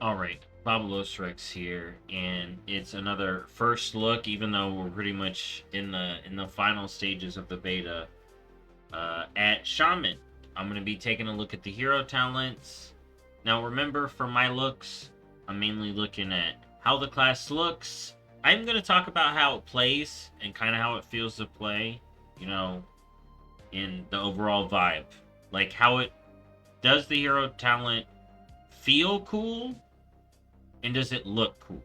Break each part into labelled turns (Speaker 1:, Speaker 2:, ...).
Speaker 1: Alright, BobalosRex here, and it's another first look, even though we're pretty much in the final stages of the beta, at Shaman. I'm going to be taking a look at the hero talents. Now remember, for my looks, I'm mainly looking at how the class looks. I'm going to talk about how it plays, and kind of how it feels to play, you know, in the overall vibe. Like, how it does the hero talent feel cool, and does it look cool?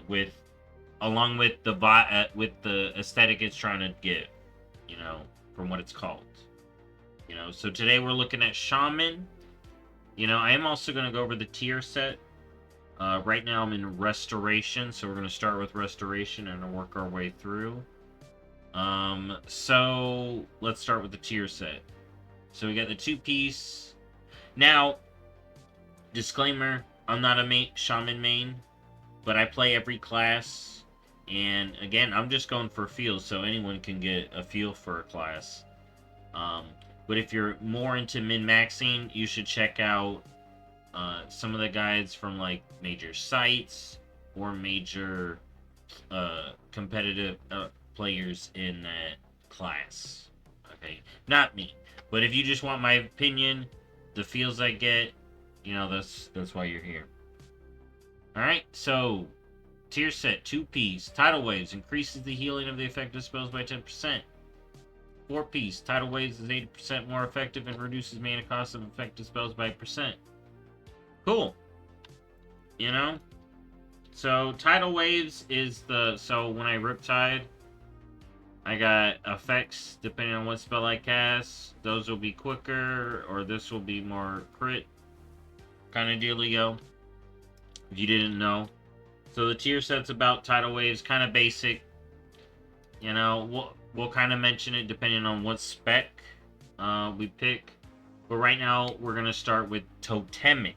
Speaker 1: With along with with the aesthetic it's trying to give, you know, from what it's called. So today we're looking at Shaman. I am also going to go over the tier set. Right now I'm in Restoration, so we're going to start with Restoration and work our way through. So let's start with the tier set. So we got the two-piece. Now, disclaimer, I'm not a Shaman main, but I play every class, and again, I'm just going for feels, so anyone can get a feel for a class. But if you're more into min-maxing, you should check out some of the guides from like major sites or major competitive players in that class. Okay, not me, but if you just want my opinion, the feels I get, that's why you're here. All right, so tier set 2-piece tidal waves increases the healing of the effective spells by 10%. 4-piece tidal waves is 80% more effective and reduces mana cost of effective spells by 1%. Cool. You know? So tidal waves is so when I Riptide, I got effects depending on what spell I cast. Those will be quicker, or this will be more crit kind of dealio. If you didn't know. So the tier set's about tidal waves, kind of basic. We'll kind of mention it depending on what spec we pick. But right now, we're going to start with Totemic.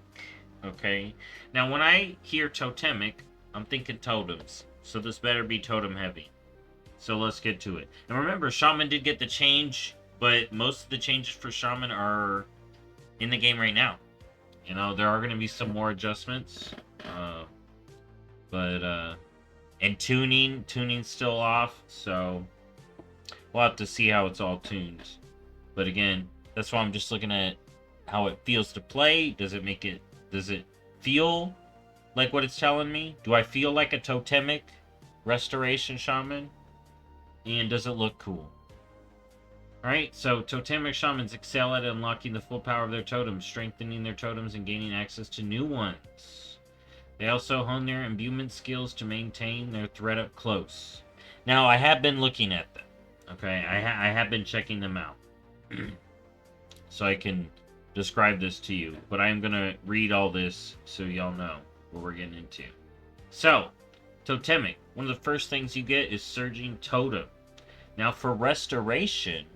Speaker 1: Okay? Now, when I hear Totemic, I'm thinking totems. So this better be totem heavy. So let's get to it. And remember, Shaman did get the change, but most of the changes for Shaman are in the game right now. There are going to be some more adjustments. And tuning's still off, so we'll have to see how it's all tuned. But again, that's why I'm just looking at how it feels to play. Does it feel like what it's telling me? Do I feel like a Totemic Restoration Shaman? And does it look cool? Alright, so Totemic Shamans excel at unlocking the full power of their totems, strengthening their totems, and gaining access to new ones. They also hone their imbuement skills to maintain their threat up close. Now, I have been looking at them. Okay, I have been checking them out. So I can describe this to you. But I am going to read all this so y'all know what we're getting into. So, Totemic. One of the first things you get is Surging Totem. Now, for Restoration,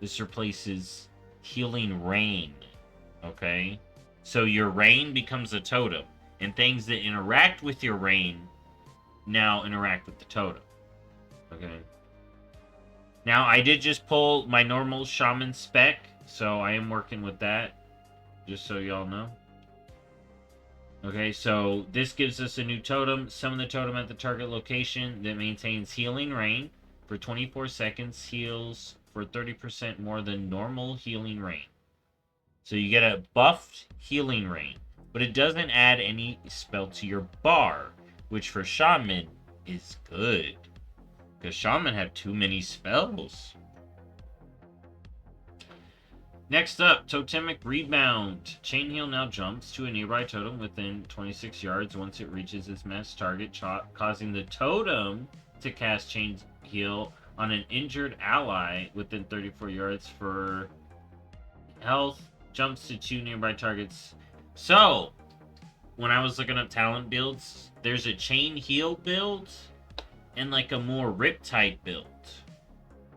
Speaker 1: this replaces Healing Rain. Okay? So your rain becomes a totem. And things that interact with your rain now interact with the totem. Okay. Now, I did just pull my normal Shaman spec, so I am working with that, just so y'all know. Okay, so this gives us a new totem. Summon the totem at the target location that maintains Healing Rain for 24 seconds, heals for 30% more than normal Healing Rain. So you get a buffed Healing Rain. But it doesn't add any spell to your bar, which for Shaman is good. Because Shaman have too many spells. Next up, Totemic Rebound. Chain Heal now jumps to a nearby totem within 26 yards once it reaches its max target, causing the totem to cast Chain Heal on an injured ally within 34 yards for health. Jumps to 2 nearby targets. So, when I was looking up talent builds, there's a Chain Heal build and like a more Riptide build.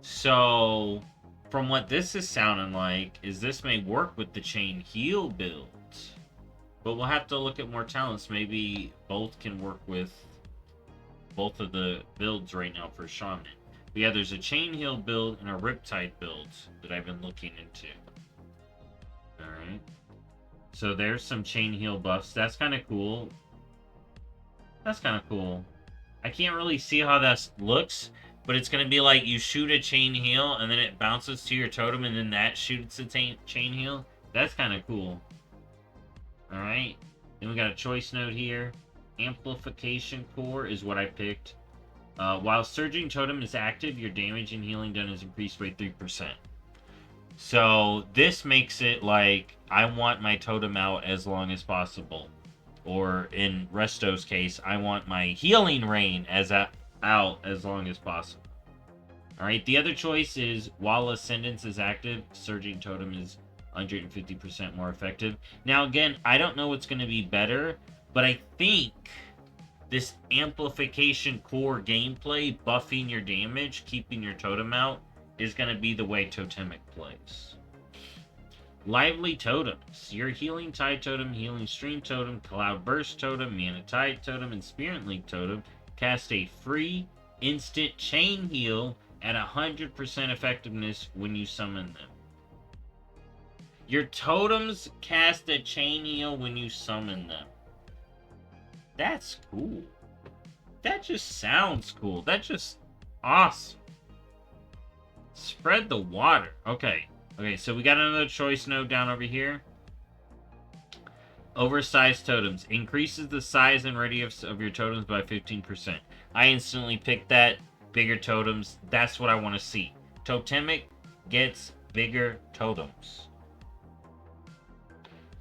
Speaker 1: So, from what this is sounding like, is this may work with the Chain Heal build. But we'll have to look at more talents. Maybe both can work with both of the builds right now for Shaman. But yeah, there's a Chain Heal build and a Riptide build that I've been looking into. Alright. So there's some chain heal buffs. That's kind of cool. That's kind of cool. I can't really see how that looks, but it's going to be like you shoot a chain heal, and then it bounces to your totem, and then that shoots a chain heal. That's kind of cool. Alright. Then we got a choice note here. Amplification Core is what I picked. While Surging Totem is active, your damage and healing done is increased by 3%. So this makes it like I want my totem out as long as possible. Or in Resto's case, I want my healing rain out as long as possible. Alright, the other choice is while Ascendance is active, Surging Totem is 150% more effective. Now again, I don't know what's going to be better, but I think this Amplification Core gameplay, buffing your damage, keeping your totem out, is going to be the way Totemic plays. Lively Totems. Your Healing Tide Totem, Healing Stream Totem, Cloud Burst Totem, Mana Tide Totem, and Spirit Link Totem cast a free instant chain heal at 100% effectiveness when you summon them. Your totems cast a chain heal when you summon them. That's cool. That just sounds cool. That's just awesome. Spread the water. Okay. Okay, so we got another choice note down over here. Oversized totems. Increases the size and radius of your totems by 15%. I instantly picked that. Bigger totems. That's what I want to see. Totemic gets bigger totems.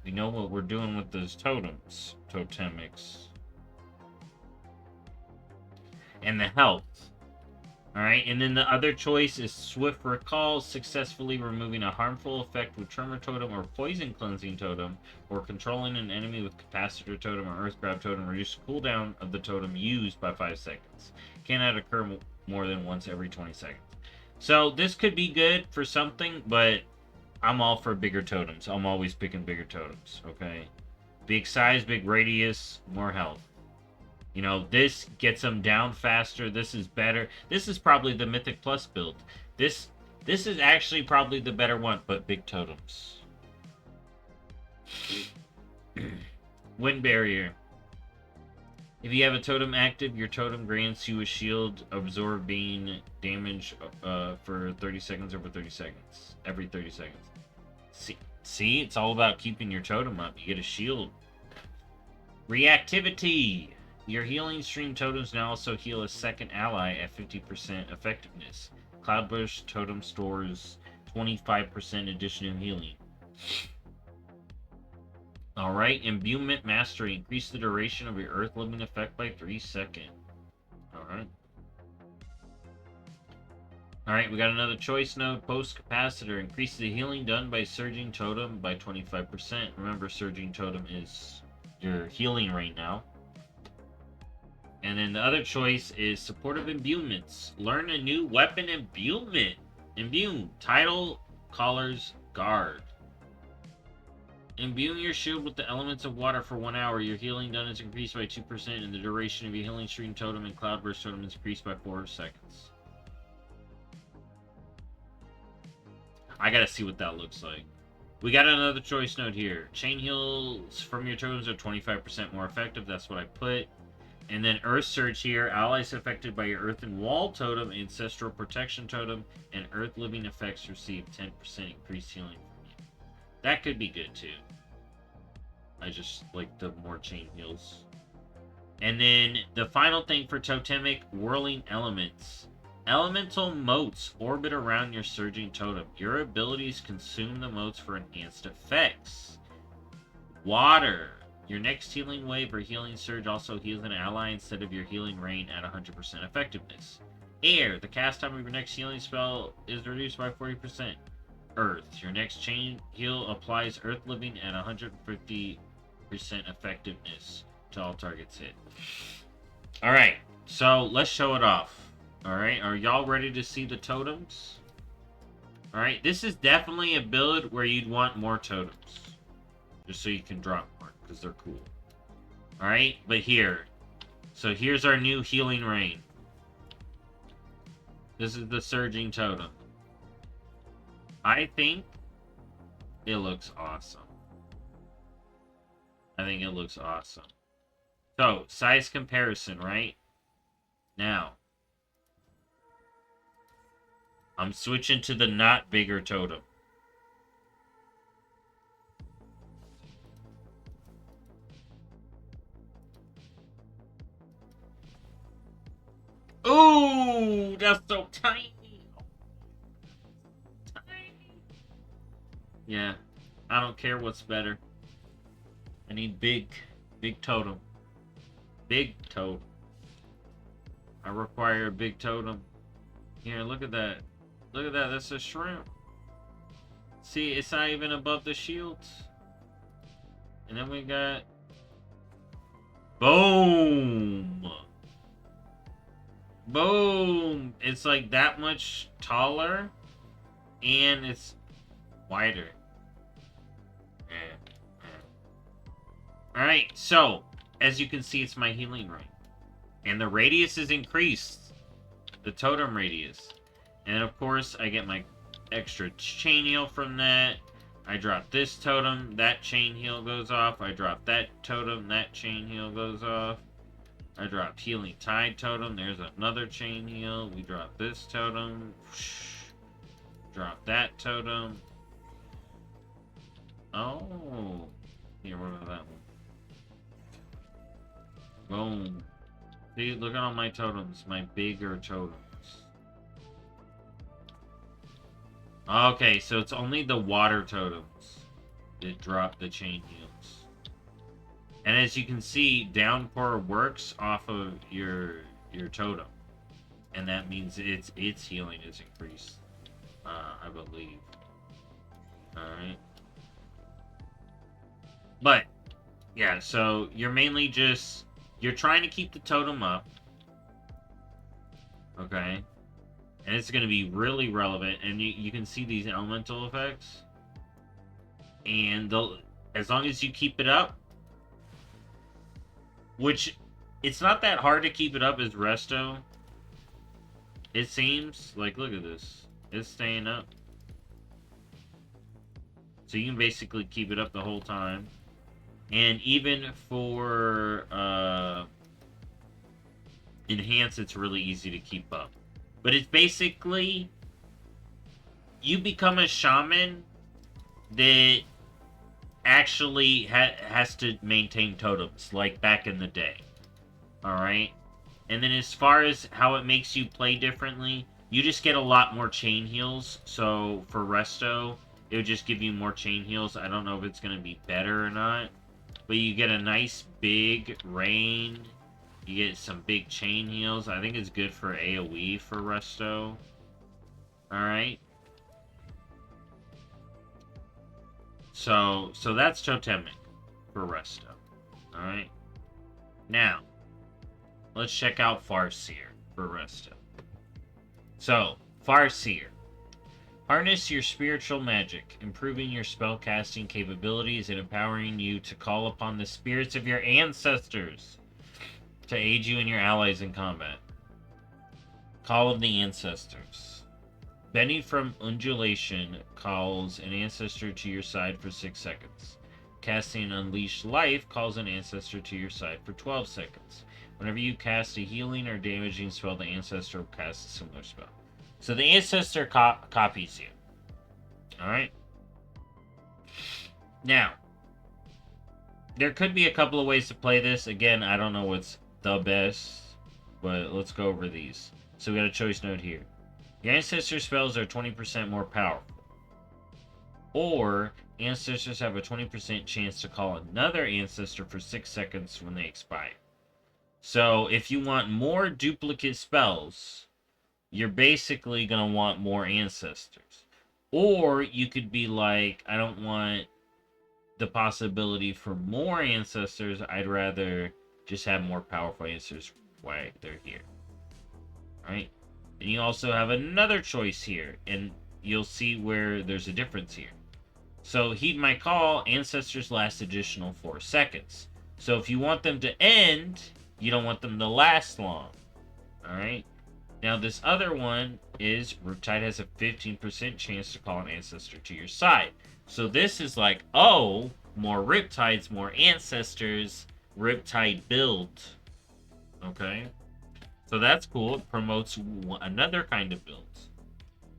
Speaker 1: We know what we're doing with those totems. Totemics. And the health. Alright, and then the other choice is Swift Recall, successfully removing a harmful effect with Tremor Totem or Poison Cleansing Totem, or controlling an enemy with Capacitor Totem or Earth Grab Totem, reduce cooldown of the totem used by 5 seconds. Cannot occur more than once every 20 seconds. So this could be good for something, but I'm all for bigger totems. I'm always picking bigger totems, okay? Big size, big radius, more health. You know, this gets them down faster. This is better. This is probably the Mythic Plus build. This is actually probably the better one, but big totems. Wind Barrier. If you have a totem active, your totem grants you a shield absorbing damage for 30 seconds over 30 seconds. Every 30 seconds. See? It's all about keeping your totem up. You get a shield. Reactivity. Your healing stream totems now also heal a second ally at 50% effectiveness. Cloudburst totem stores 25% additional healing. Alright, Imbuement Mastery. Increase the duration of your Earth Living effect by 3 seconds. Alright. Alright, we got another choice node. Post Capacitor. Increase the healing done by Surging Totem by 25%. Remember, Surging Totem is your healing right now. And then the other choice is Supportive Imbuements. Learn a new weapon imbuement. Imbue. Tidal Caller's Guard. Imbuing your shield with the elements of water for 1 hour. Your healing done is increased by 2%, and the duration of your healing stream totem and cloudburst totem is increased by 4 seconds. I gotta see what that looks like. We got another choice note here. Chain heals from your totems are 25% more effective. That's what I put. And then Earth Surge here. Allies affected by your Earthen Wall Totem, Ancestral Protection Totem, and Earth Living effects receive 10% increased healing from you. That could be good too. I just like the more chain heals. And then the final thing for Totemic, Whirling Elements. Elemental motes orbit around your Surging Totem. Your abilities consume the motes for enhanced effects. Water. Your next healing wave or healing surge also heals an ally instead of your healing rain at 100% effectiveness. Air. The cast time of your next healing spell is reduced by 40%. Earth. Your next chain heal applies Earth Living at 150% effectiveness to all targets hit. Alright, so let's show it off. Alright, are y'all ready to see the totems? Alright, this is definitely a build where you'd want more totems. Just so you can drop more, because they're cool. Alright, but here. So here's our new healing rain. This is the Surging Totem. I think it looks awesome. I think it looks awesome. So, size comparison, right? Now, I'm switching to the not bigger totem. Ooh, that's so tiny. Tiny. Yeah, I don't care what's better. I need big totem. Big totem. I require a big totem. Here, look at that. Look at that. That's a shrimp. See, it's not even above the shields. And then we got... Boom! Boom! It's like that much taller. And it's wider. Alright, so, as you can see, it's my healing ring. And the radius is increased. The totem radius. And of course, I get my extra chain heal from that. I drop this totem, that chain heal goes off. I drop that totem, that chain heal goes off. I drop healing tide totem, there's another chain heal. We drop this totem. Drop that totem. Oh. Here, what about that one? Boom. See, look at all my totems, my bigger totems. Okay, so it's only the water totems that drop the chain heals. And as you can see, downpour works off of your totem. And that means its healing is increased. I believe. Alright. But, yeah, so you're mainly just... You're trying to keep the totem up. Okay. And it's going to be really relevant. And you can see these elemental effects. And as long as you keep it up. Which, it's not that hard to keep it up as resto. It seems. Like, look at this. It's staying up. So you can basically keep it up the whole time. And even for enhance, it's really easy to keep up. But it's basically, you become a shaman that actually has to maintain totems, like back in the day. Alright? And then as far as how it makes you play differently, you just get a lot more chain heals. So for resto, it would just give you more chain heals. I don't know if it's going to be better or not. But you get a nice big rain. You get some big chain heals. I think it's good for AoE for resto. Alright. So that's totemic for resto. Alright. Now, let's check out Farseer for resto. So, Farseer. Harness your spiritual magic, improving your spellcasting capabilities and empowering you to call upon the spirits of your ancestors to aid you and your allies in combat. Call of the Ancestors. Benny from Undulation calls an ancestor to your side for 6 seconds. Casting Unleash Life calls an ancestor to your side for 12 seconds. Whenever you cast a healing or damaging spell, the ancestor will cast a similar spell. So the ancestor copies you. Alright? Now, there could be a couple of ways to play this. Again, I don't know what's the best, but let's go over these. So we got a choice note here. Your ancestor spells are 20% more powerful. Or, ancestors have a 20% chance to call another ancestor for 6 seconds when they expire. So, if you want more duplicate spells, you're basically going to want more ancestors. Or you could be like, I don't want the possibility for more ancestors. I'd rather just have more powerful ancestors while they're here. Alright? And you also have another choice here. And you'll see where there's a difference here. So, heed my call, ancestors last additional 4 seconds. So, if you want them to end, you don't want them to last long. Alright? Now, this other one is Riptide has a 15% chance to call an ancestor to your side. So this is like, oh, more Riptides, more Ancestors, Riptide build. Okay? So that's cool. It promotes another kind of build.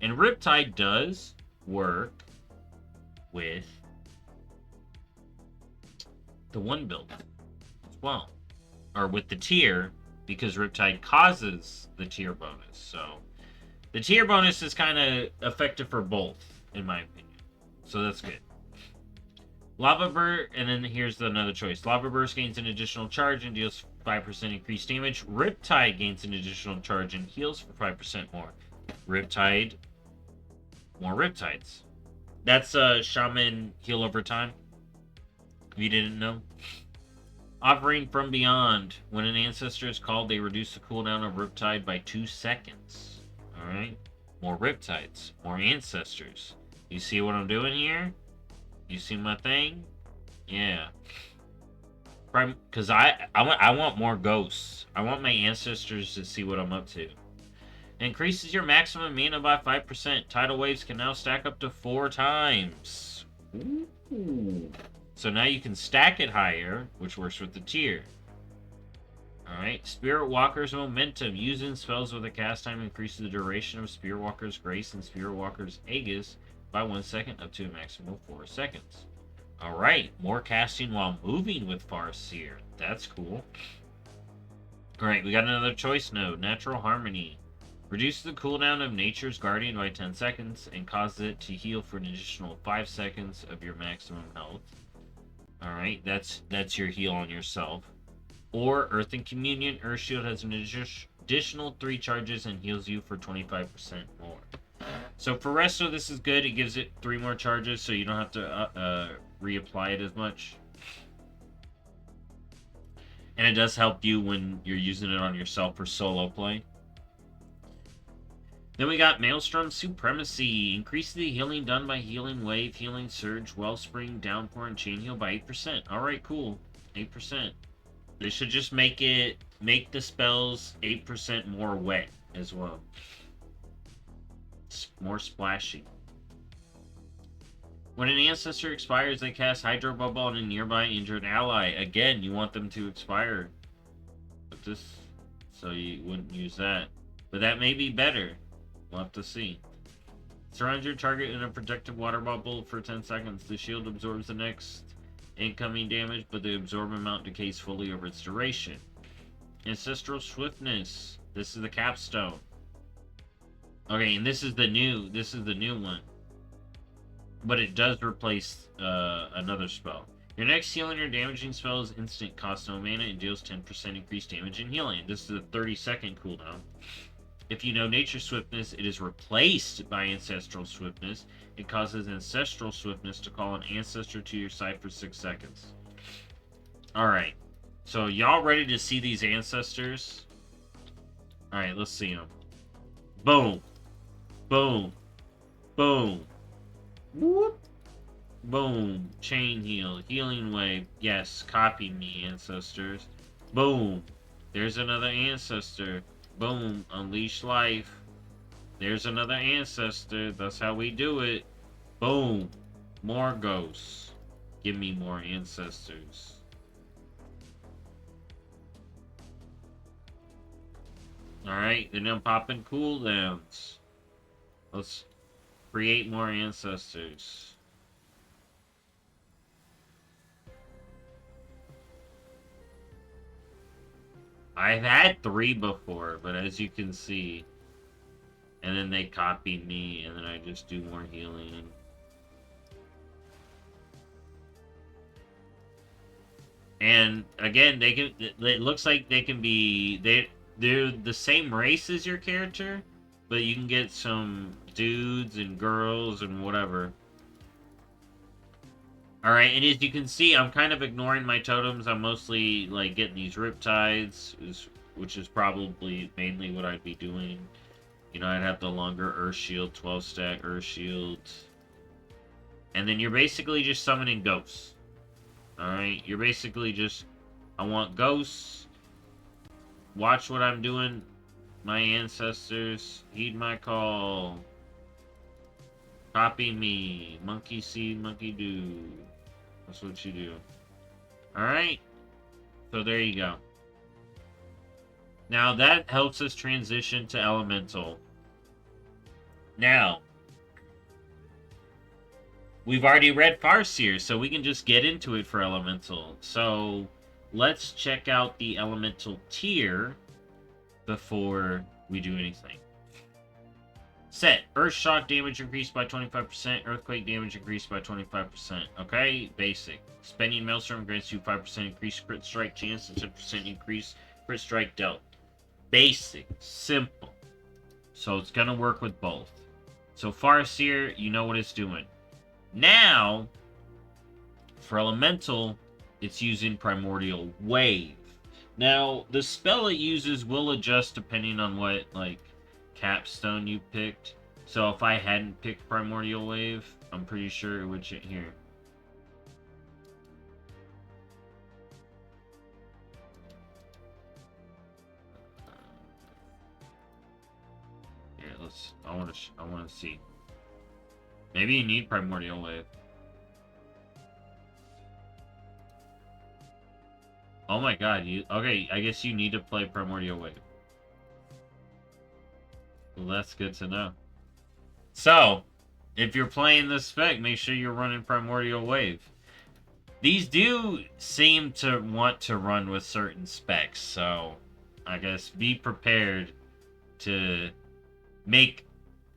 Speaker 1: And Riptide does work with the one build as well. Or with the tier, because Riptide causes the tier bonus. So the tier bonus is kind of effective for both, in my opinion. So that's good. Lava Burst, and then here's another choice. Lava Burst gains an additional charge and deals 5% increased damage. Riptide gains an additional charge and heals for 5% more. Riptide, more Riptides. That's Shaman heal over time. If you didn't know. Offering from Beyond. When an ancestor is called, they reduce the cooldown of Riptide by 2 seconds. Alright? More Riptides. More ancestors. You see what I'm doing here? You see my thing? Yeah. Because I want more ghosts. I want my ancestors to see what I'm up to. Increases your maximum mana by 5%. Tidal waves can now stack up to 4 times. Ooh. So now you can stack it higher, which works with the tier. Alright, Spirit Walker's Momentum. Using spells with a cast time increases the duration of Spirit Walker's Grace and Spirit Walker's Aegis by 1 second up to a maximum of 4 seconds. Alright, more casting while moving with Farseer. That's cool. Alright, we got another choice node. Natural Harmony. Reduces the cooldown of Nature's Guardian by 10 seconds and causes it to heal for an additional 5 seconds of your maximum health. Alright, that's your heal on yourself. Or Earth and Communion. Earth Shield has an additional 3 charges and heals you for 25% more. So for Resto, this is good. It gives it 3 more charges, so you don't have to reapply it as much. And it does help you when you're using it on yourself for solo play. Then we got Maelstrom Supremacy. Increase the healing done by Healing Wave, Healing Surge, Wellspring, Downpour, and Chain Heal by 8%. Alright, cool. 8%. They should just make the spells 8% more wet as well. More splashy. When an ancestor expires, they cast Hydro Bubble on a nearby injured ally. Again, you want them to expire. But this, so you wouldn't use that. But that may be better. We'll have to see. Surround your target in a protective water bubble for 10 seconds. The shield absorbs the next incoming damage, but the absorb amount decays fully over its duration. Ancestral Swiftness. This is the capstone. Okay, and this is the new one. But it does replace another spell. Your next healing or damaging spell is instant, costs no mana, and deals 10% increased damage and healing. This is a 30-second cooldown. If you know Nature Swiftness, it is replaced by Ancestral Swiftness. It causes Ancestral Swiftness to call an ancestor to your side for 6 seconds. Alright. So, y'all ready to see these ancestors? Alright, let's see them. Boom. Boom. Boom. Whoop. Boom. Chain heal. Healing wave. Yes, copy me, ancestors. Boom. There's another ancestor. Boom. Unleash life. There's another ancestor. That's how we do it. Boom. More ghosts. Give me more ancestors. Alright, then I'm popping cooldowns. Let's create more ancestors. I've had 3 before, but as you can see, and then they copy me, and then I just do more healing. And again, they can. It looks like they can be. They're the same race as your character, but you can get some dudes and girls and whatever. Alright, and as you can see, I'm kind of ignoring my totems. I'm mostly, like, getting these Riptides, which is probably mainly what I'd be doing. You know, I'd have the longer Earth Shield, 12-stack Earth Shield. And then you're basically just summoning ghosts. Alright, you're basically just... I want ghosts. Watch what I'm doing. My ancestors. Heed my call. Copy me. Monkey see, monkey do. That's what you do. Alright? So there you go. Now that helps us transition to elemental. Now, we've already read Farseer, so we can just get into it for elemental. So let's check out the elemental tier before we do anything. Set. Earth shock damage increased by 25%. Earthquake damage increased by 25%. Okay? Basic. Spending Maelstrom grants you 5% increased crit strike chance and 10% increased crit strike dealt. Basic. Simple. So it's going to work with both. So Farseer, you know what it's doing. Now, for elemental, it's using Primordial Wave. Now, the spell it uses will adjust depending on what, like, capstone you picked. So if I hadn't picked Primordial Wave, I'm pretty sure it would change here. Here, I want to see. Maybe you need Primordial Wave. Oh my god, okay, I guess you need to play Primordial Wave. Well, that's good to know. So, if you're playing this spec, make sure you're running Primordial Wave. These do seem to want to run with certain specs, so I guess be prepared to make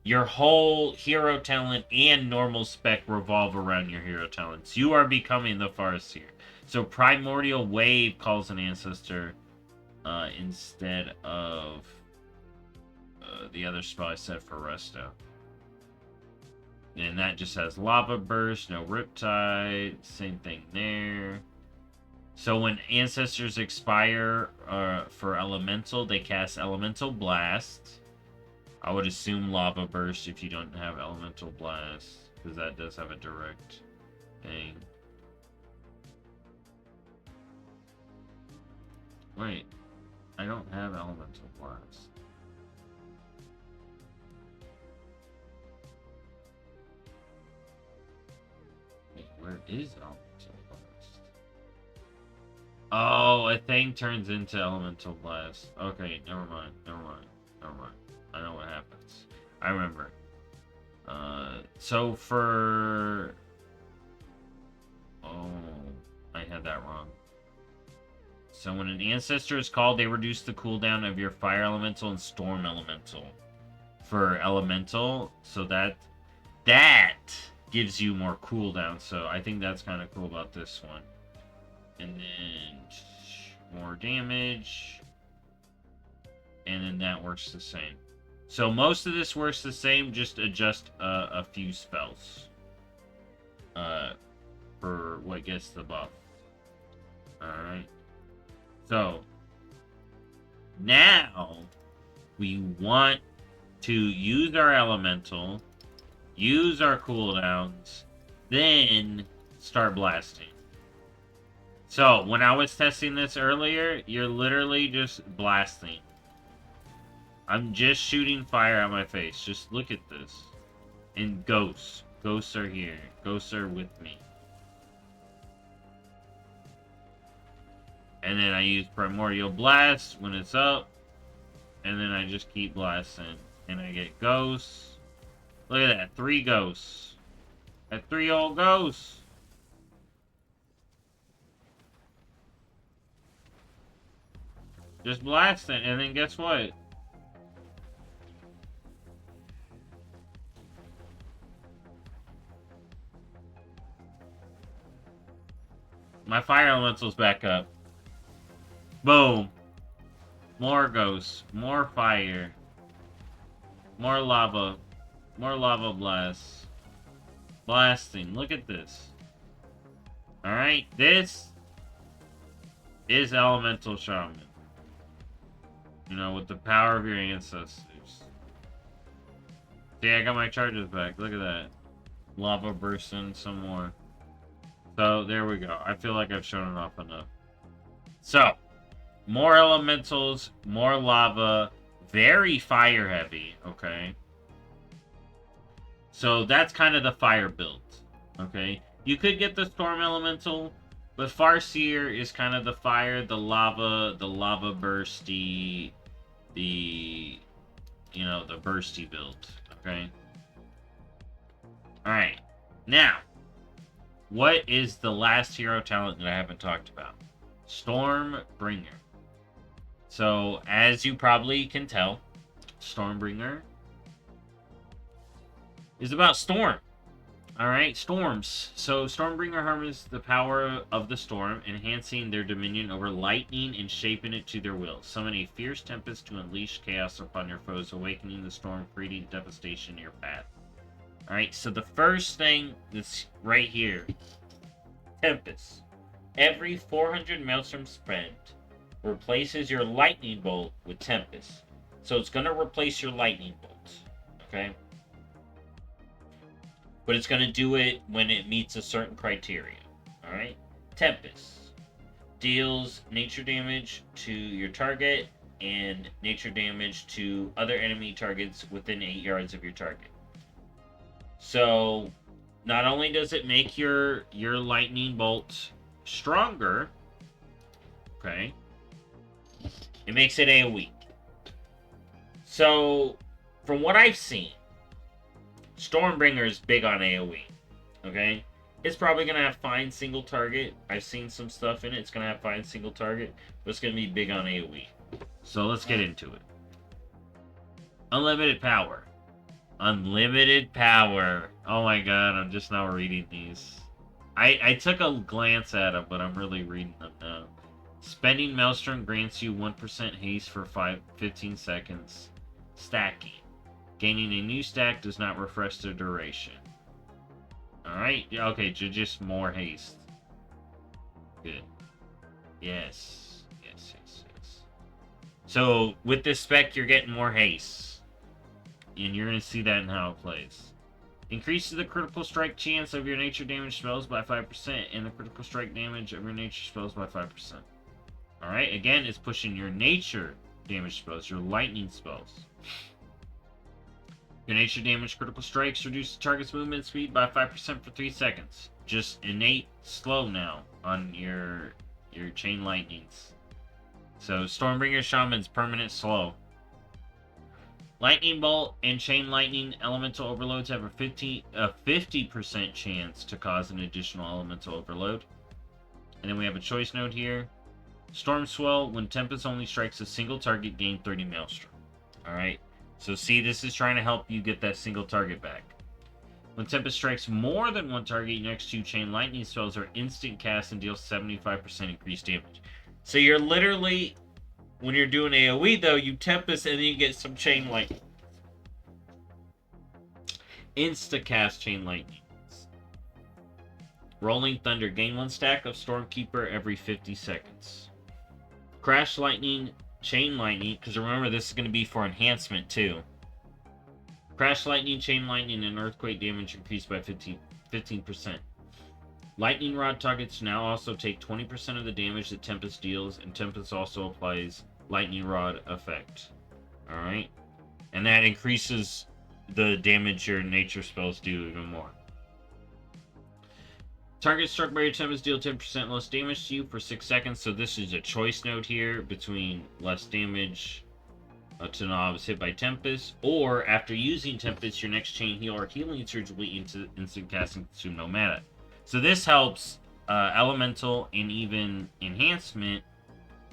Speaker 1: your whole hero talent and normal spec revolve around your hero talents. You are becoming the Farseer. So Primordial Wave calls an ancestor instead of the other spell I said for Resto. And that just has Lava Burst, no Riptide, same thing there. So when ancestors expire for Elemental, they cast Elemental Blast. I would assume Lava Burst if you don't have Elemental Blast, because that does have a direct thing. Wait, I don't have Elemental Blast. Wait, where is Elemental Blast? Oh, a thing turns into Elemental Blast. Okay, never mind. I know what happens. I remember. So for... Oh, I had that wrong. So when an ancestor is called, they reduce the cooldown of your fire elemental and storm elemental. For elemental, so that gives you more cooldown. So I think that's kind of cool about this one. And then more damage. And then that works the same. So most of this works the same, just adjust a few spells. For what gets the buff. Alright. So, now, we want to use our elemental, use our cooldowns, then start blasting. So, when I was testing this earlier, you're literally just blasting. I'm just shooting fire at my face. Just look at this. And ghosts. Ghosts are here. Ghosts are with me. And then I use Primordial Blast when it's up. And then I just keep blasting. And I get ghosts. Look at that. 3 ghosts. That 3 old ghosts. Just blasting. And then guess what? My fire elemental's back up. Boom. More ghosts. More fire. More lava. More lava blasts. Blasting. Look at this. Alright, this is Elemental Shaman. You know, with the power of your ancestors. See, I got my charges back. Look at that. Lava bursting some more. So, there we go. I feel like I've shown it off enough. So, more elementals, more lava, very fire heavy, okay? So, that's kind of the fire build, okay? You could get the Storm Elemental, but Farseer is kind of the fire, the lava bursty, the, you know, the bursty build, okay? Alright, now, what is the last hero talent that I haven't talked about? Stormbringer. So, as you probably can tell, Stormbringer is about storm. Alright, storms. So, Stormbringer harness the power of the storm, enhancing their dominion over lightning and shaping it to their will. Summon a fierce tempest to unleash chaos upon your foes, awakening the storm, creating devastation in your path. Alright, so the first thing that's right here, Tempest. Every 400 Maelstrom spent replaces your lightning bolt with Tempest. So it's going to replace your lightning bolts. Okay? But it's going to do it when it meets a certain criteria. Alright? Tempest deals nature damage to your target and nature damage to other enemy targets within 8 yards of your target. So, not only does it make your lightning bolt stronger, okay, it makes it AoE. So, from what I've seen, Stormbringer is big on AoE, okay? It's probably going to have fine single target. I've seen some stuff in it. It's going to have fine single target, but it's going to be big on AoE. So, let's get into it. Unlimited power. Unlimited power. Oh my god, I'm just now reading these. I took a glance at them, but I'm really reading them now. Spending Maelstrom grants you 1% haste for 15 seconds. Stacking. Gaining a new stack does not refresh the duration. Alright, okay, just more haste. Good. Yes. Yes. So, with this spec, you're getting more haste. And you're going to see that in how it plays. Increases the critical strike chance of your nature damage spells by 5%, and the critical strike damage of your nature spells by 5%. Alright, again, it's pushing your nature damage spells, your lightning spells. Your nature damage critical strikes reduce the target's movement speed by 5% for 3 seconds. Just innate slow now on your chain lightnings. So, Stormbringer Shaman's permanent slow. Lightning Bolt and Chain Lightning elemental overloads have a 50% chance to cause an additional elemental overload. And then we have a choice note here. Storm Swell, when Tempest only strikes a single target, gain 30 Maelstrom. Alright, so see, this is trying to help you get that single target back. When Tempest strikes more than one target, your next 2 Chain Lightning spells are instant cast and deal 75% increased damage. So you're literally... When you're doing AoE, though, you Tempest and then you get some Chain Lightning. Insta-cast Chain Lightning. Rolling Thunder. Gain 1 stack of Stormkeeper every 50 seconds. Crash Lightning, Chain Lightning, because remember, this is going to be for enhancement, too. Crash Lightning, Chain Lightning, and Earthquake damage increased by 15%. Lightning Rod targets now also take 20% of the damage that Tempest deals, and Tempest also applies Lightning Rod effect. Alright? And that increases the damage your nature spells do even more. Target struck by your Tempest deal 10% less damage to you for 6 seconds, so this is a choice note here between less damage to knobs hit by Tempest, or after using Tempest, your next chain heal or healing surge will be instant cast and consume no mana. So this helps Elemental and even Enhancement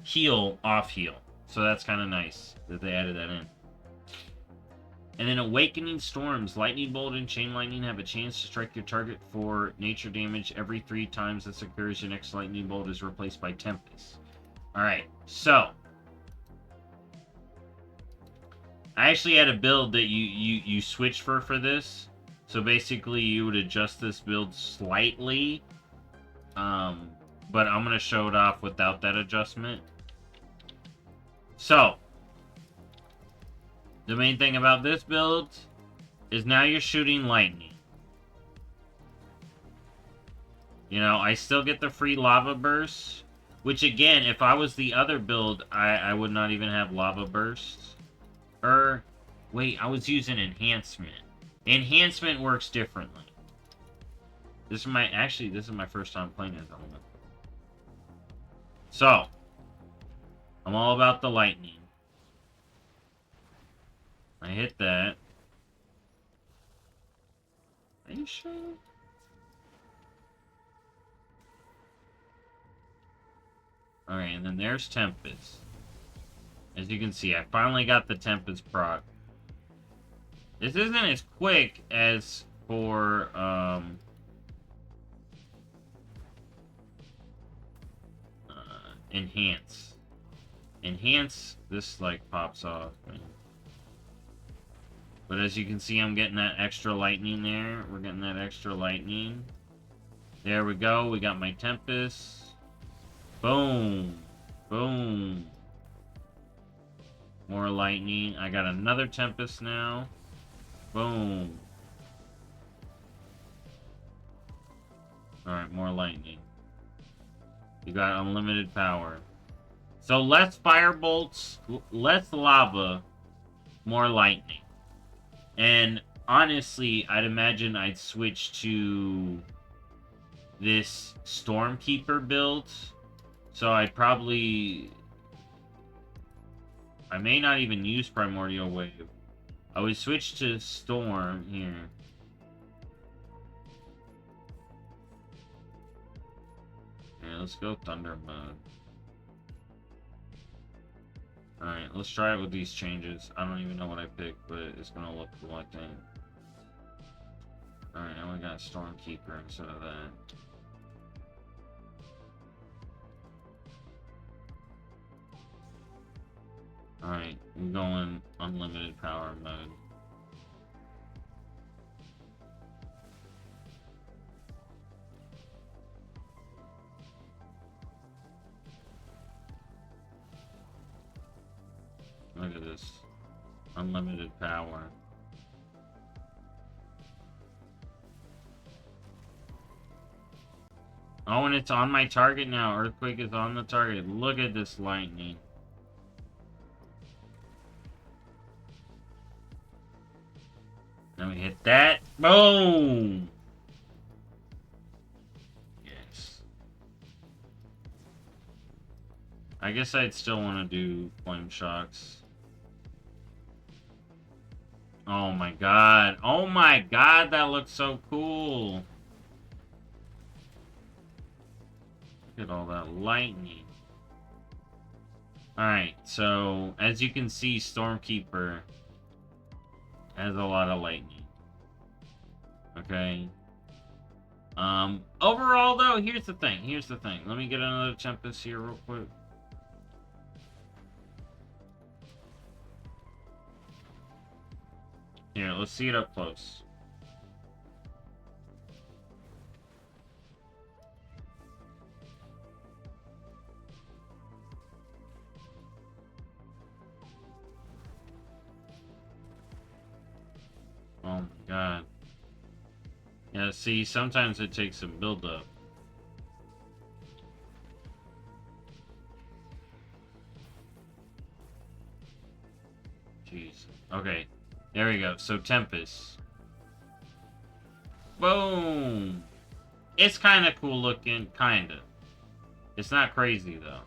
Speaker 1: heal off heal. So that's kind of nice that they added that in. And then Awakening Storms. Lightning Bolt and Chain Lightning have a chance to strike your target for nature damage every 3 times this occurs. Your next Lightning Bolt is replaced by Tempest. Alright, so I actually had a build that you switch for this. So basically, you would adjust this build slightly, but I'm going to show it off without that adjustment. So, the main thing about this build is now you're shooting lightning. You know, I still get the free lava bursts, which again, if I was the other build, I would not even have lava bursts. Wait, I was using enhancement. Enhancement works differently. This is my first time playing as Elemental. So, I'm all about the lightning. I hit that. Are you sure? Alright, and then there's Tempest. As you can see, I finally got the Tempest proc. This isn't as quick as for, Enhance. Enhance, this, like, pops off. But as you can see, I'm getting that extra lightning there. We're getting that extra lightning. There we go. We got my Tempest. Boom. Boom. More lightning. I got another Tempest now. Boom. Alright, more lightning. You got unlimited power. So less fire bolts, less lava, more lightning. And honestly, I'd imagine I'd switch to this Stormkeeper build. So I may not even use Primordial Wave. I would switch to Storm here. Yeah, let's go Thunder mode. Alright, let's try it with these changes. I don't even know what I picked, but it's gonna look cool, I think. Alright, now we got Stormkeeper instead of that. Alright, we're going unlimited power mode. Look at this. Unlimited power. Oh, and it's on my target now. Earthquake is on the target. Look at this lightning. Then we hit that. Boom! Yes. I guess I'd still want to do Flame Shocks. Oh my god. Oh my god, that looks so cool. Look at all that lightning. Alright, so as you can see, Stormkeeper has a lot of lightning. Okay. Overall though, here's the thing. Let me get another Tempest here real quick. Here, let's see it up close. Oh my god. Yeah, see, sometimes it takes some build-up. Jeez. Okay. There we go. So, Tempest. Boom! It's kind of cool looking. Kind of. It's not crazy, though.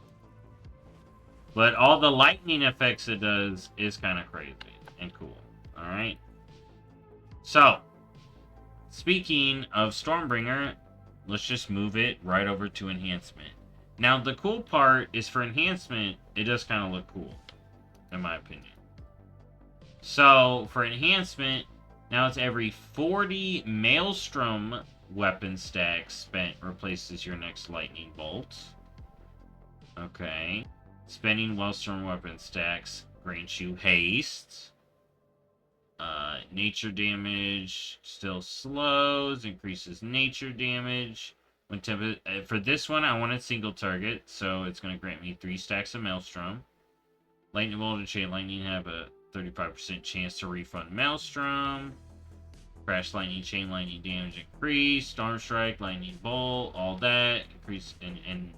Speaker 1: But all the lightning effects it does is kind of crazy and cool. Alright? So, speaking of Stormbringer, let's just move it right over to Enhancement. Now, the cool part is for Enhancement, it does kind of look cool, in my opinion. So, for Enhancement, now it's every 40 Maelstrom weapon stack spent replaces your next lightning bolt. Okay. Spending Maelstrom weapon stacks grants you haste. Nature damage still slows, increases nature damage. When for this one, I want a single target, so it's going to grant me 3 stacks of Maelstrom. Lightning Bolt and Chain Lightning have a 35% chance to refund Maelstrom. Crash Lightning, Chain Lightning damage increase. Storm Strike, Lightning Bolt, all that. Increase and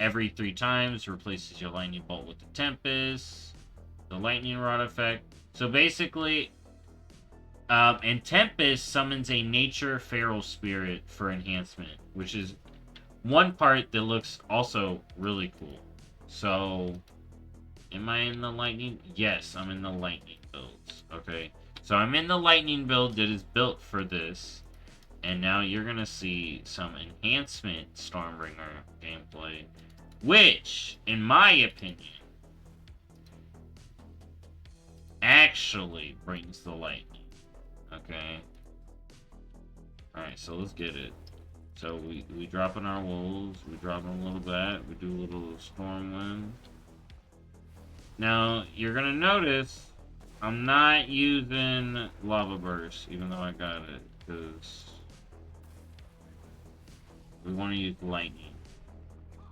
Speaker 1: every 3 times replaces your Lightning Bolt with the Tempest. The Lightning Rod effect. So basically, And Tempest summons a nature feral spirit for enhancement, which is one part that looks also really cool. So, am I in the lightning? Yes, I'm in the lightning builds. Okay, so I'm in the lightning build that is built for this. And now you're gonna see some enhancement Stormbringer gameplay, which, in my opinion, actually brings the lightning. Okay. Alright, so let's get it. So we drop in our wolves, we drop in a little bit, we do a little storm wind. Now, you're gonna notice I'm not using lava burst, even though I got it, because we want to use lightning.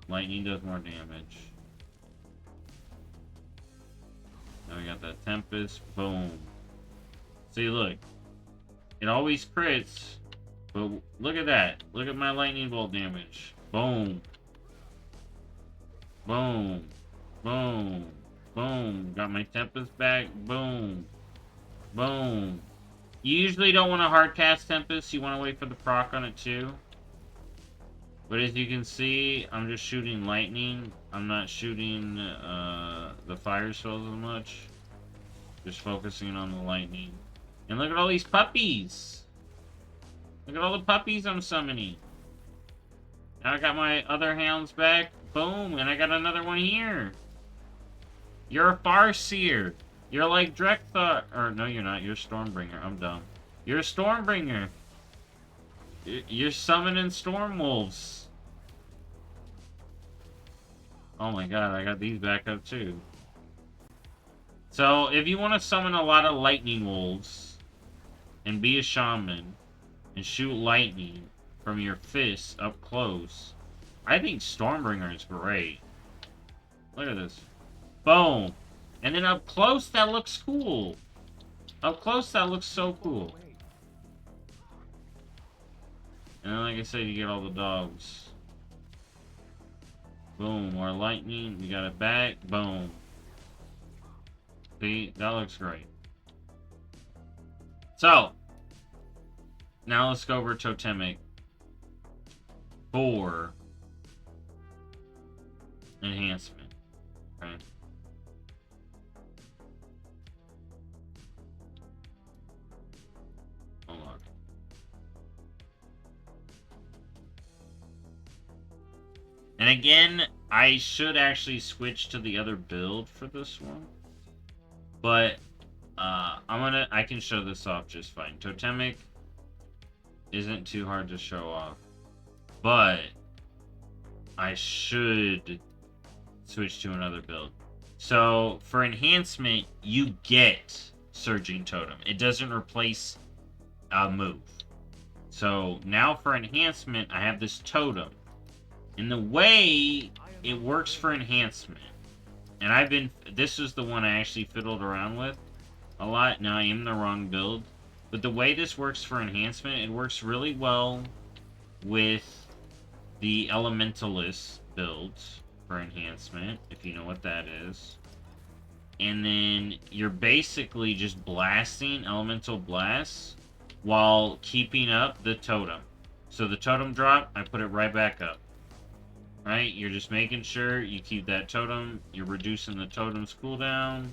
Speaker 1: Lightning does more damage. Now we got that Tempest. Boom. See, look. It always crits. But look at that. Look at my lightning bolt damage. Boom. Boom. Boom. Boom. Got my Tempest back. Boom. Boom. You usually don't want to hard cast Tempest. You want to wait for the proc on it too. But as you can see, I'm just shooting lightning. I'm not shooting the fire spells as much. Just focusing on the lightning. And look at all these puppies! Look at all the puppies I'm summoning. Now I got my other hounds back. Boom! And I got another one here. You're a Farseer. You're like Drekthar. Or no, you're not. You're a Stormbringer. I'm dumb. You're a Stormbringer. You're summoning Storm Wolves. Oh my god, I got these back up too. So, if you want to summon a lot of lightning wolves and be a shaman and shoot lightning from your fists up close, I think Stormbringer is great. Look at this. Boom. And then up close, that looks cool. Up close, that looks so cool. And then, like I said, you get all the dogs. Boom. More lightning. We got it back. Boom. See? That looks great. So, now let's go over Totemic for enhancement. Okay. Hold on. And again, I should actually switch to the other build for this one. But I can show this off just fine. Totemic isn't too hard to show off. But I should switch to another build. So for enhancement, you get Surging Totem. It doesn't replace a move. So now for enhancement, I have this totem. And the way it works for enhancement, and this is the one I actually fiddled around with a lot. Now I am in the wrong build. But the way this works for enhancement, it works really well with the Elementalist builds for enhancement, if you know what that is. And then you're basically just blasting Elemental Blasts while keeping up the totem. So the totem drop, I put it right back up. Right? You're just making sure you keep that totem. You're reducing the totem's cooldown.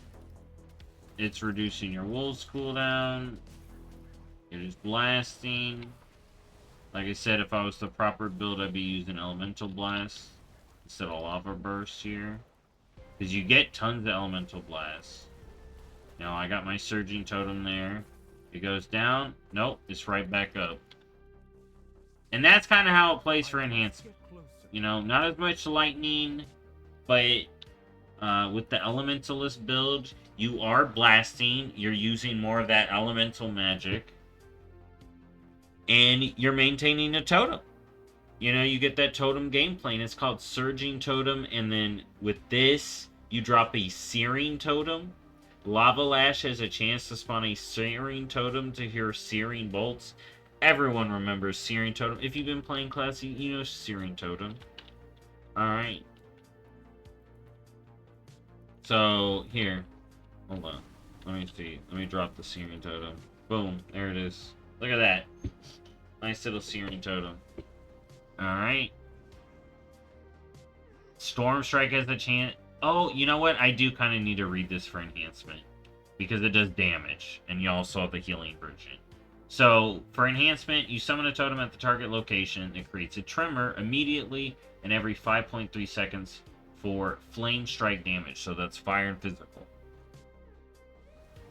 Speaker 1: It's reducing your wolf's cooldown. You're just blasting. Like I said, if I was the proper build, I'd be using Elemental Blast instead of Lava Burst here. Because you get tons of Elemental Blasts. Now, I got my Surging Totem there. It goes down. Nope, it's right back up. And that's kind of how it plays for enhancement. You know, not as much lightning, but with the Elementalist build, you are blasting. You're using more of that elemental magic. And you're maintaining a totem. You know, you get that totem gameplay, and it's called Surging Totem. And then with this, you drop a Searing Totem. Lava Lash has a chance to spawn a Searing Totem to hear Searing Bolts. Everyone remembers Searing Totem. If you've been playing Classic, you know Searing Totem. Alright. So, here. Hold on. Let me see. Let me drop the Searing Totem. Boom. There it is. Look at that. Nice little Searing Totem. Alright. Storm Strike has a chance. Oh, you know what? I do kind of need to read this for enhancement. Because it does damage. And you also have the healing version. So, for enhancement, you summon a totem at the target location. It creates a tremor immediately and every 5.3 seconds for flame strike damage. So that's fire and physical.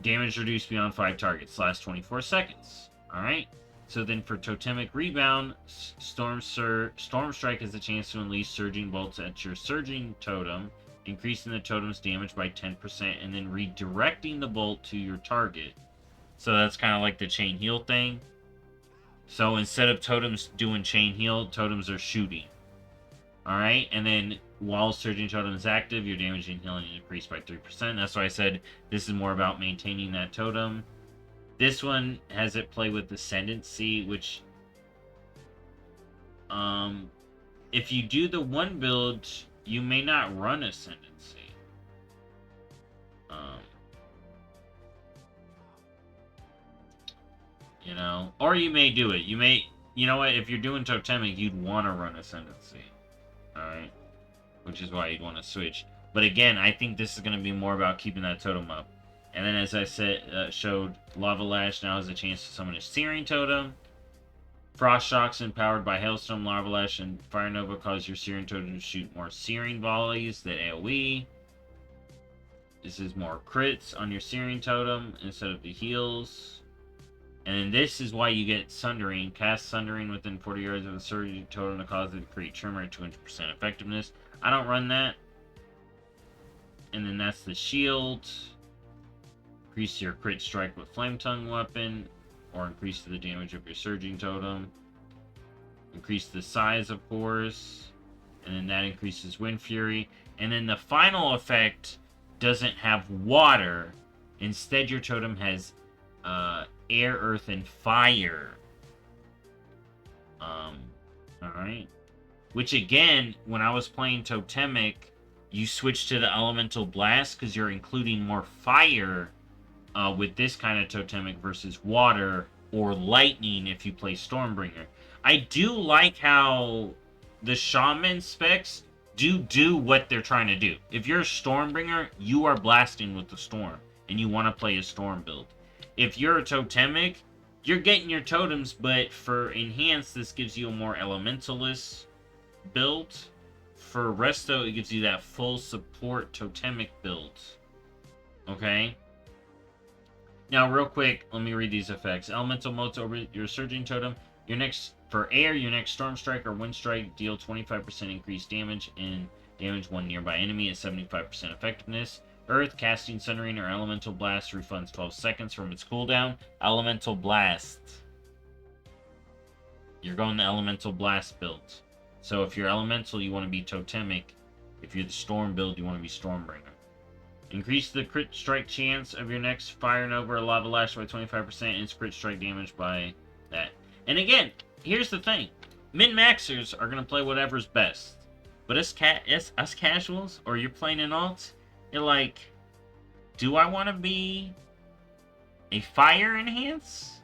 Speaker 1: Damage reduced beyond 5 targets. Lasts 24 seconds. Alright. So then for Totemic Rebound, Storm Strike has a chance to unleash Surging Bolts at your Surging Totem, increasing the totem's damage by 10%, and then redirecting the bolt to your target. So that's kind of like the Chain Heal thing. So instead of totems doing Chain Heal, totems are shooting. Alright, and then while Surging Totem is active, your damage and healing increased by 3%. That's why I said this is more about maintaining that totem. This one has it play with Ascendancy, which, if you do the one build, you may not run Ascendancy. You know, or you may do it. You may, you know what, if you're doing Totemic, you'd want to run Ascendancy. Alright? Which is why you'd want to switch. But again, I think this is going to be more about keeping that totem up. And then, as I said, showed, Lava Lash now has a chance to summon a Searing Totem. Frost Shocks empowered by Hailstorm, Lava Lash, and Fire Nova cause your Searing Totem to shoot more Searing Volleys than AoE. This is more crits on your Searing Totem instead of the heals. And then this is why you get Sundering. Cast Sundering within 40 yards of a Surging Totem to cause it to create Tremor at 200% effectiveness. I don't run that. And then that's the shield. Increase your crit strike with Flame Tongue weapon, or increase the damage of your Surging Totem. Increase the size, of course, and then that increases Wind Fury. And then the final effect doesn't have water. Instead, your totem has air, earth, and fire. Alright. Which, again, when I was playing Totemic, you switch to the Elemental Blast because you're including more fire with this kind of Totemic versus water or lightning if you play Stormbringer. I do like how the Shaman specs do what they're trying to do. If you're a Stormbringer, you are blasting with the Storm, and you want to play a Storm build. If you're a Totemic, you're getting your totems, but for Enhanced, this gives you a more Elementalist build. For Resto, it gives you that full support Totemic build. Okay? Now, real quick, let me read these effects. Elemental motes over your Surging Totem. For air, your next Storm Strike or Wind Strike deal 25% increased damage and damage one nearby enemy at 75% effectiveness. Earth, casting Sundering or Elemental Blast refunds 12 seconds from its cooldown. Elemental Blast. You're going the Elemental Blast build. So if you're Elemental, you want to be Totemic. If you're the Storm build, you want to be Stormbringer. Increase the crit strike chance of your next Fire Nova or Lava Lash by 25% and its crit strike damage by that. And again, here's the thing. Min-maxers are going to play whatever's best. But us casuals, or you're playing an alt, you're like, do I want to be a Fire Enhance?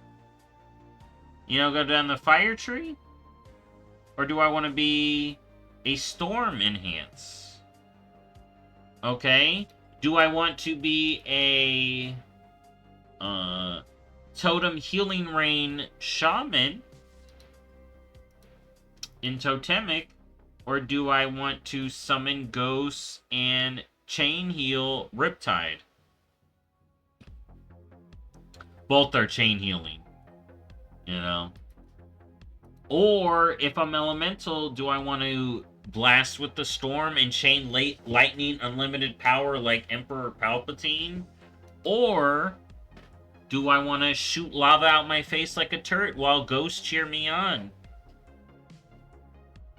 Speaker 1: You know, go down the Fire tree? Or do I want to be a Storm Enhance? Okay. Do I want to be a Totem Healing Rain Shaman in Totemic? Or do I want to summon Ghosts and Chain Heal Riptide? Both are Chain Healing. You know? Or, if I'm Elemental, do I want to blast with the Storm and chain lightning unlimited power like Emperor Palpatine? Or do I want to shoot lava out my face like a turret while ghosts cheer me on?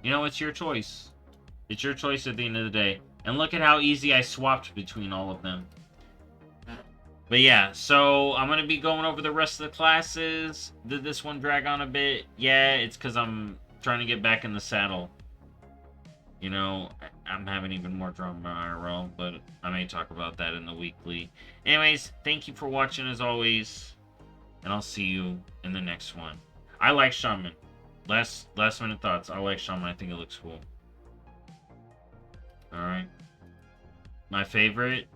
Speaker 1: You know, it's your choice. It's your choice at the end of the day. And look at how easy I swapped between all of them. But yeah, so I'm going to be going over the rest of the classes. Did this one drag on a bit? Yeah, it's because I'm trying to get back in the saddle. You know, I'm having even more drama IRL, but I may talk about that in the weekly. Anyways, thank you for watching as always. and I'll see you in the next one. I like Shaman. Last minute thoughts. I like Shaman. I think it looks cool. Alright. My favorite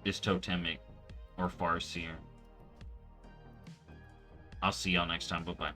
Speaker 1: is Totemic or Farseer. I'll see y'all next time. Bye-bye.